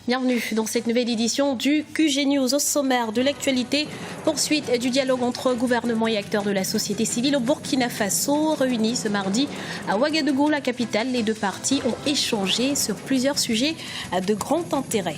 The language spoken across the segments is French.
Bienvenue dans cette nouvelle édition du QG News. Au sommaire de l'actualité, poursuite du dialogue entre gouvernement et acteurs de la société civile au Burkina Faso. Réunis ce mardi à Ouagadougou, la capitale, les deux parties ont échangé sur plusieurs sujets de grand intérêt.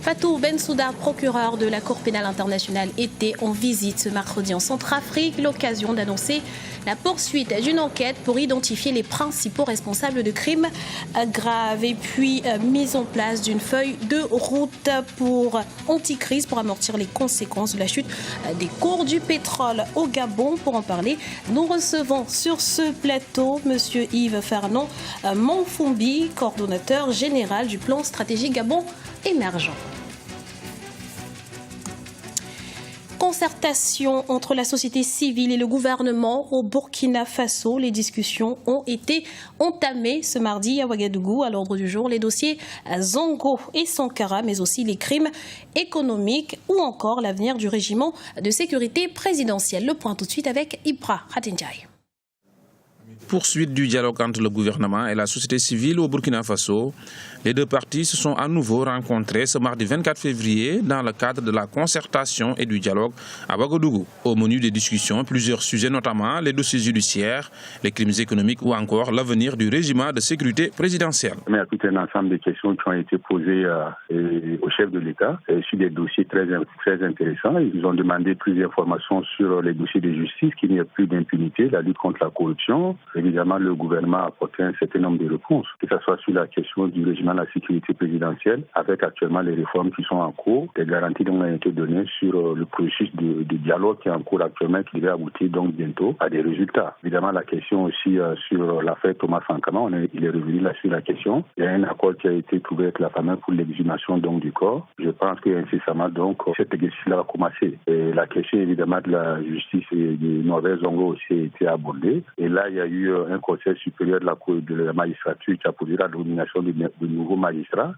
Fatou Bensouda, procureur de la Cour pénale internationale, était en visite ce mercredi en Centrafrique, l'occasion d'annoncer la poursuite d'une enquête pour identifier les principaux responsables de crimes graves et puis mise en place d'une feuille de route pour anticrise pour amortir les conséquences de la chute des cours du pétrole au Gabon. Pour en parler, nous recevons sur ce plateau M. Yves Fernand Monfumbi, coordonnateur général du plan stratégique Gabon émergent. Concertation entre la société civile et le gouvernement au Burkina Faso. Les discussions ont été entamées ce mardi à Ouagadougou. À l'ordre du jour, les dossiers Zongo et Sankara, mais aussi les crimes économiques ou encore l'avenir du régiment de sécurité présidentielle. Le point tout de suite avec Ibra Hatinjai. Poursuite du dialogue entre le gouvernement et la société civile au Burkina Faso. Les deux parties se sont à nouveau rencontrées ce mardi 24 février dans le cadre de la concertation et du dialogue à Ouagadougou. Au menu des discussions, plusieurs sujets, notamment les dossiers judiciaires, les crimes économiques ou encore l'avenir du régime de sécurité présidentielle. Il y a tout un ensemble de questions qui ont été posées au chef de l'État sur des dossiers très intéressants. Ils ont demandé plus d'informations sur les dossiers de justice, qu'il n'y ait plus d'impunité, la lutte contre la corruption. Évidemment, le gouvernement a apporté un certain nombre de réponses, que ce soit sur la question du régime de la sécurité présidentielle, avec actuellement les réformes qui sont en cours, des garanties qui ont été données sur le processus de dialogue qui est en cours actuellement, qui devait aboutir donc bientôt à des résultats. Évidemment, la question aussi sur l'affaire Thomas Sankara, il est revenu là sur la question. Il y a un accord qui a été trouvé avec la famille pour l'exhumation donc du corps. Je pense qu'incessamment donc cet exercice-là a commencé. Et la question évidemment de la justice et du Norbert Zongo aussi a été abordée. Et là, il y a eu un conseil supérieur de la magistrature qui a posé la nomination de nouveaux magistrats.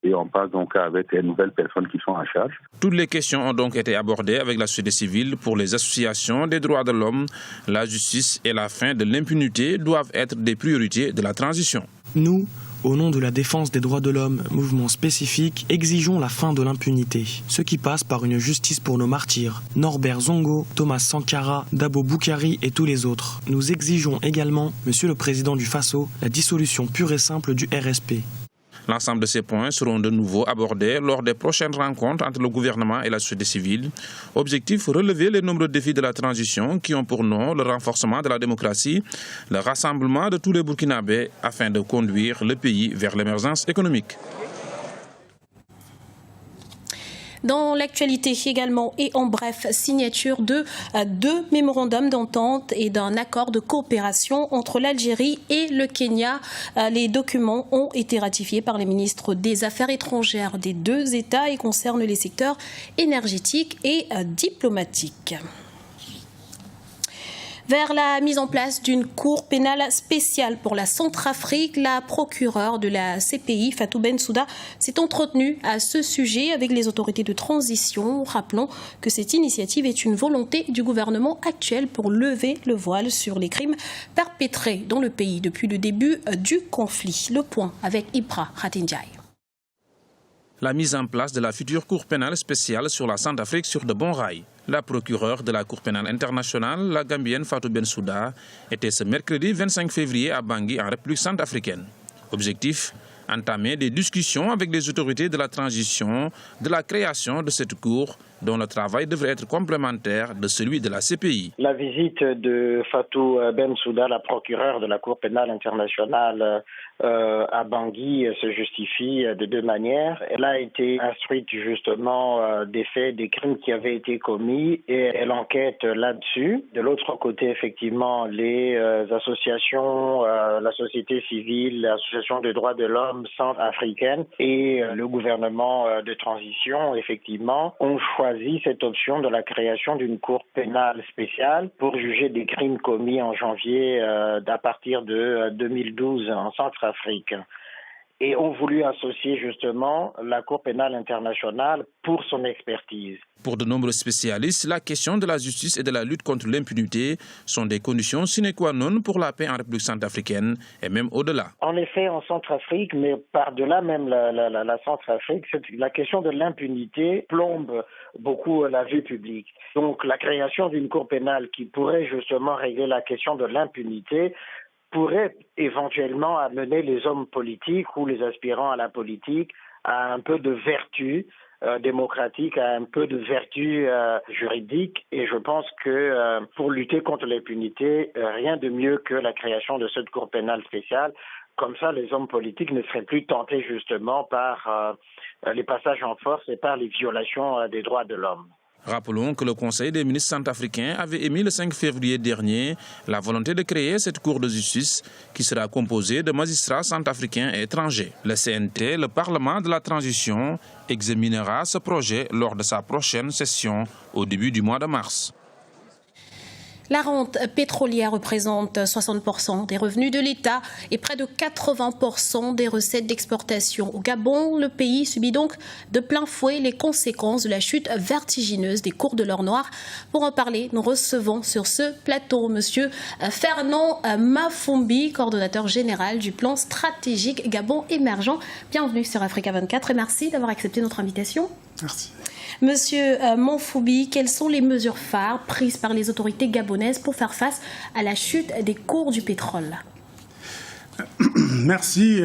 Et on passe donc avec les nouvelles personnes qui sont en charge. Toutes les questions ont donc été abordées avec la société civile. Pour les associations des droits de l'homme, la justice et la fin de l'impunité doivent être des priorités de la transition. Nous, au nom de la défense des droits de l'homme, mouvement spécifique, exigeons la fin de l'impunité. Ce qui passe par une justice pour nos martyrs, Norbert Zongo, Thomas Sankara, Dabo Boukari et tous les autres. Nous exigeons également, Monsieur le Président du Faso, la dissolution pure et simple du RSP. L'ensemble de ces points seront de nouveau abordés lors des prochaines rencontres entre le gouvernement et la société civile. Objectif, relever les nombreux défis de la transition qui ont pour nom le renforcement de la démocratie, le rassemblement de tous les Burkinabés afin de conduire le pays vers l'émergence économique. Dans l'actualité également et en bref, signature de deux mémorandums d'entente et d'un accord de coopération entre l'Algérie et le Kenya. Les documents ont été ratifiés par les ministres des Affaires étrangères des deux États et concernent les secteurs énergétiques et diplomatiques. Vers la mise en place d'une cour pénale spéciale pour la Centrafrique, la procureure de la CPI, Fatou Bensouda, s'est entretenue à ce sujet avec les autorités de transition. Rappelons que cette initiative est une volonté du gouvernement actuel pour lever le voile sur les crimes perpétrés dans le pays depuis le début du conflit. Le point avec Ibra Hatinjai. La mise en place de la future Cour pénale spéciale sur la Centrafrique sur de bons rails. La procureure de la Cour pénale internationale, la Gambienne Fatou Bensouda, était ce mercredi 25 février à Bangui en République centrafricaine. Objectif, entamer des discussions avec les autorités de la transition de la création de cette Cour dont le travail devrait être complémentaire de celui de la CPI. La visite de Fatou Bensouda, la procureure de la Cour pénale internationale à Bangui, se justifie de deux manières. Elle a été instruite justement des faits, des crimes qui avaient été commis et elle enquête là-dessus. De l'autre côté, effectivement, les associations, la société civile, l'association des droits de l'homme centrafricaine et le gouvernement de transition, effectivement, ont choisi cette option de la création d'une cour pénale spéciale pour juger des crimes commis en janvier à partir de 2012 en Centrafrique. et ont voulu associer justement la Cour pénale internationale pour son expertise. Pour de nombreux spécialistes, la question de la justice et de la lutte contre l'impunité sont des conditions sine qua non pour la paix en République centrafricaine et même au-delà. En effet, en Centrafrique, mais par-delà même la Centrafrique, la question de l'impunité plombe beaucoup la vue publique. Donc la création d'une cour pénale qui pourrait justement régler la question de l'impunité pourrait éventuellement amener les hommes politiques ou les aspirants à la politique à un peu de vertu démocratique, à un peu de vertu juridique. Et je pense que pour lutter contre l'impunité, rien de mieux que la création de cette cour pénale spéciale. Comme ça, les hommes politiques ne seraient plus tentés justement par les passages en force et par les violations des droits de l'homme. Rappelons que le Conseil des ministres centrafricains avait émis le 5 février dernier la volonté de créer cette cour de justice qui sera composée de magistrats centrafricains et étrangers. Le CNT, le Parlement de la transition, examinera ce projet lors de sa prochaine session au début du mois de mars. La rente pétrolière représente 60% des revenus de l'État et près de 80% des recettes d'exportation. Au Gabon, le pays subit donc de plein fouet les conséquences de la chute vertigineuse des cours de l'or noir. Pour en parler, nous recevons sur ce plateau Monsieur Fernand Mafumbi, coordonnateur général du plan stratégique Gabon émergent. Bienvenue sur Africa 24 et merci d'avoir accepté notre invitation. Merci. Monsieur Mafumbi, quelles sont les mesures phares prises par les autorités gabonaises pour faire face à la chute des cours du pétrole? Merci.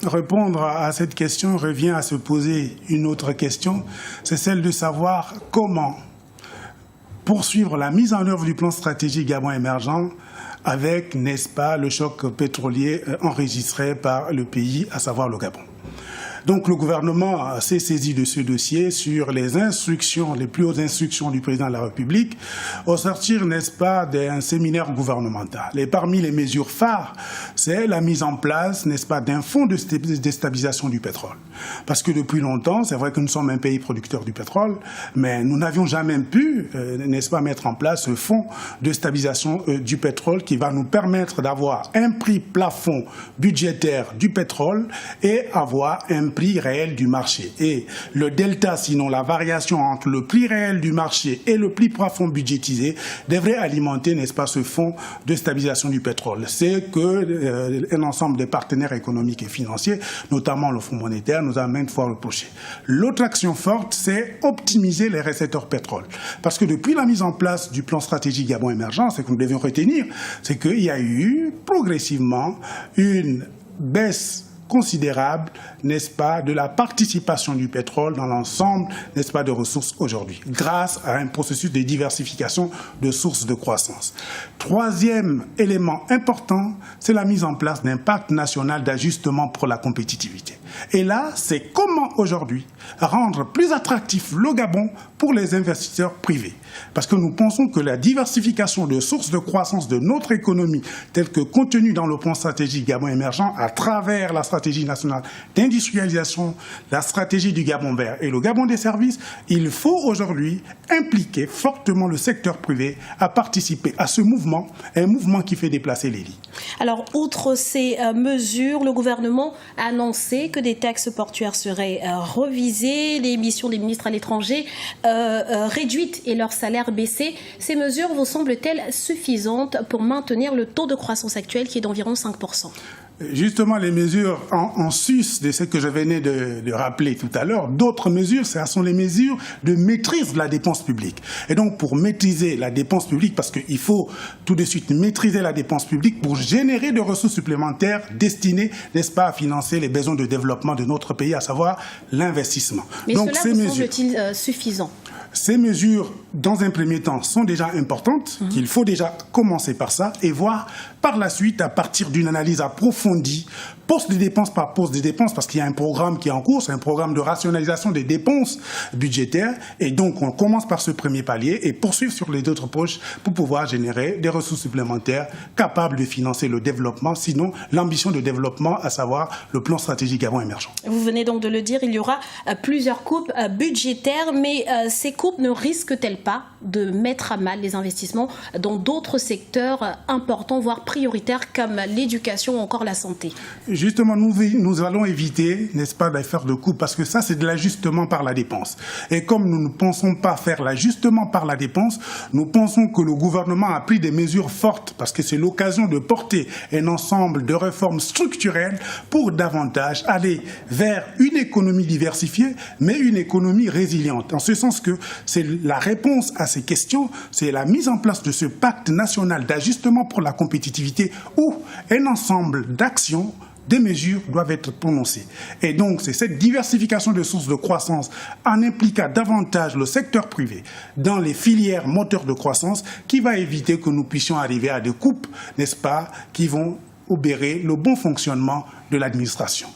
Répondre à cette question revient à se poser une autre question, c'est celle de savoir comment poursuivre la mise en œuvre du plan stratégique Gabon émergent avec, n'est-ce pas, le choc pétrolier enregistré par le pays, à savoir le Gabon. Donc le gouvernement s'est saisi de ce dossier sur les instructions, les plus hautes instructions du président de la République au sortir, n'est-ce pas, d'un séminaire gouvernemental. Et parmi les mesures phares, c'est la mise en place, n'est-ce pas, d'un fonds de stabilisation du pétrole. Parce que depuis longtemps, c'est vrai que nous sommes un pays producteur du pétrole, mais nous n'avions jamais pu, n'est-ce pas, mettre en place ce fonds de stabilisation du pétrole qui va nous permettre d'avoir un prix plafond budgétaire du pétrole et avoir un prix réel du marché. Et le delta, sinon la variation entre le prix réel du marché et le prix plafond budgétisé, devrait alimenter, n'est-ce pas, ce fonds de stabilisation du pétrole. C'est que un ensemble de partenaires économiques et financiers, notamment le Fonds monétaire, nous a maintes fois reproché. L'autre action forte, c'est optimiser les recettes hors pétrole. Parce que depuis la mise en place du plan stratégique Gabon émergent, ce que nous devions retenir, c'est qu'il y a eu progressivement une baisse considérable, n'est-ce pas, de la participation du pétrole dans l'ensemble, n'est-ce pas, de ressources aujourd'hui, grâce à un processus de diversification de sources de croissance. Troisième élément important, c'est la mise en place d'un pacte national d'ajustement pour la compétitivité. Et là, c'est comment aujourd'hui rendre plus attractif le Gabon pour les investisseurs privés. Parce que nous pensons que la diversification de sources de croissance de notre économie, telle que contenue dans le plan stratégique Gabon émergent, à travers la stratégie nationale d'industrialisation, la stratégie du Gabon vert et le Gabon des services, il faut aujourd'hui impliquer fortement le secteur privé à participer à ce mouvement, un mouvement qui fait déplacer les lits. Alors, outre ces mesures, le gouvernement a annoncé que des taxes portuaires seraient revisées, les missions des ministres à l'étranger réduites et leurs salaires baissés. Ces mesures vous semblent-elles suffisantes pour maintenir le taux de croissance actuel qui est d'environ 5%? Justement, les mesures en sus de ce que je venais de rappeler tout à l'heure, d'autres mesures, ce sont les mesures de maîtrise de la dépense publique. Et donc, pour maîtriser la dépense publique, parce qu'il faut tout de suite maîtriser la dépense publique pour générer des ressources supplémentaires destinées, n'est-ce pas, à financer les besoins de développement de notre pays, à savoir l'investissement. Mais donc, cela vous semble-t-il suffisant? Ces mesures, dans un premier temps, sont déjà importantes, qu'il faut déjà commencer par ça et voir par la suite, à partir d'une analyse approfondie, poste de dépenses par poste de dépenses, parce qu'il y a un programme qui est en cours, c'est un programme de rationalisation des dépenses budgétaires, et donc on commence par ce premier palier et poursuivre sur les autres poches pour pouvoir générer des ressources supplémentaires capables de financer le développement, sinon l'ambition de développement, à savoir le plan stratégique Gabon émergent. Vous venez donc de le dire, il y aura plusieurs coupes budgétaires, mais ces coupes ne risquent-elles pas de mettre à mal les investissements dans d'autres secteurs importants, voire prioritaires comme l'éducation ou encore la santé. Justement, nous allons éviter, n'est-ce pas, de faire de coups, parce que ça, c'est de l'ajustement par la dépense. Et comme nous ne pensons pas faire l'ajustement par la dépense, nous pensons que le gouvernement a pris des mesures fortes, parce que c'est l'occasion de porter un ensemble de réformes structurelles pour davantage aller vers une économie diversifiée, mais une économie résiliente. En ce sens que c'est la réponse à ces questions, c'est la mise en place de ce pacte national d'ajustement pour la compétitivité où un ensemble d'actions, des mesures doivent être prononcées. Et donc, c'est cette diversification de sources de croissance en impliquant davantage le secteur privé dans les filières moteurs de croissance qui va éviter que nous puissions arriver à des coupes, n'est-ce pas, qui vont obérer le bon fonctionnement de l'administration.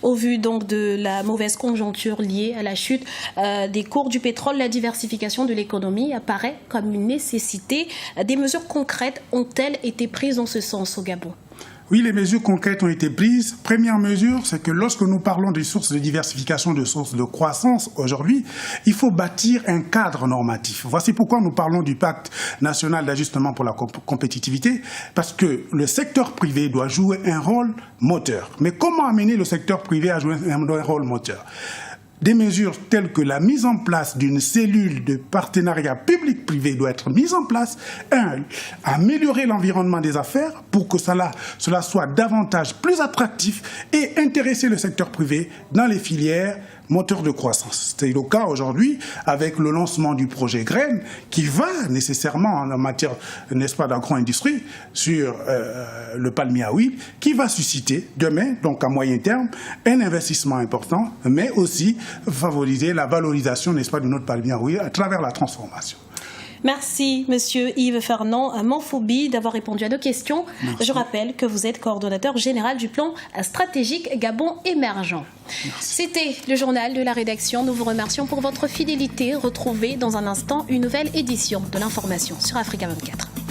Au vu donc de la mauvaise conjoncture liée à la chute des cours du pétrole, la diversification de l'économie apparaît comme une nécessité. Des mesures concrètes ont-elles été prises dans ce sens au Gabon ? Oui, les mesures concrètes ont été prises. Première mesure, c'est que lorsque nous parlons des sources de diversification, de sources de croissance aujourd'hui, il faut bâtir un cadre normatif. Voici pourquoi nous parlons du pacte national d'ajustement pour la compétitivité, parce que le secteur privé doit jouer un rôle moteur. Mais comment amener le secteur privé à jouer un rôle moteur ? Des mesures telles que la mise en place d'une cellule de partenariat public-privé doit être mise en place. Améliorer l'environnement des affaires pour que cela soit davantage plus attractif et intéresser le secteur privé dans les filières moteurs de croissance. C'est le cas aujourd'hui avec le lancement du projet Graines qui va nécessairement en matière, n'est-ce pas, d'agro-industrie sur le palmier à huile qui va susciter demain, donc à moyen terme, un investissement important, mais aussi favoriser la valorisation, n'est-ce pas, de notre palmier à huile à travers la transformation. Merci, Monsieur Yves Fernand Manfoubi, d'avoir répondu à nos questions. Merci. Je rappelle que vous êtes coordonnateur général du plan stratégique Gabon émergent. C'était le journal de la rédaction. Nous vous remercions pour votre fidélité. Retrouvez dans un instant une nouvelle édition de l'information sur Africa 24.